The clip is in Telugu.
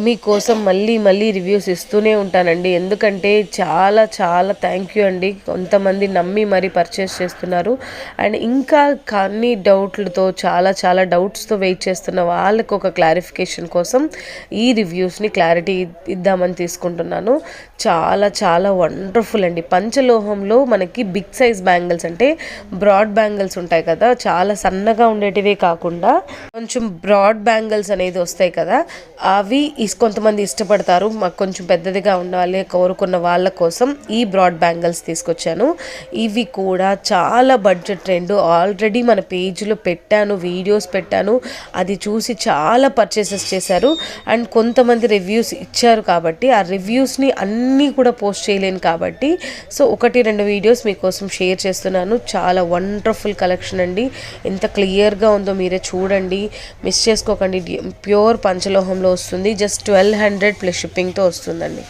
మీకోసం మళ్ళీ మళ్ళీ రివ్యూస్ ఇస్తూనే ఉంటానండి. ఎందుకంటే చాలా చాలా థ్యాంక్ యూ అండి. కొంతమంది నమ్మి మరీ పర్చేస్ చేస్తున్నారు. అండ్ ఇంకా కొన్ని డౌట్లతో చాలా చాలా డౌట్స్తో వెయిట్ చేస్తున్న వాళ్ళకు ఒక క్లారిఫికేషన్ కోసం ఈ రివ్యూస్ని క్లారిటీ ఇద్దామని తీసుకుంటున్నాను. చాలా చాలా వండర్ఫుల్ అండి. పంచలోహంలో మనకి బిగ్ సైజ్ బ్యాంగిల్స్ అంటే బ్రాడ్ బ్యాంగిల్స్ ఉంటాయి కదా, చాలా సన్నగా ఉండేటివే కాకుండా కొంచెం బ్రాడ్ బ్యాంగిల్స్ అనేది వస్తాయి కదా, అవి కొంతమంది ఇష్టపడతారు. మాకు కొంచెం పెద్దదిగా ఉండాలి కోరుకున్న వాళ్ళ కోసం ఈ బ్రాడ్ బ్యాంగిల్స్ తీసుకొచ్చాను. ఇవి కూడా చాలా బడ్జెట్ ట్రెండ్. ఆల్రెడీ మన పేజ్లో పెట్టాను, వీడియోస్ పెట్టాను, అది చూసి చాలా పర్చేసెస్ చేశారు. అండ్ కొంతమంది రివ్యూస్ ఇచ్చారు కాబట్టి ఆ రివ్యూస్ని అన్నీ కూడా పోస్ట్ చేయలేను కాబట్టి సో 1-2 వీడియోస్ మీకోసం షేర్ చేస్తున్నాను. చాలా వండర్ఫుల్ కలెక్షన్ అండి. ఎంత క్లియర్గా ఉందో మీరే చూడండి, మిస్ చేసుకోకండి. ప్యూర్ పంచలోహంలో వస్తుంది. జస్ట్ 1200 ప్లస్ షిప్పింగ్తో వస్తుందండి.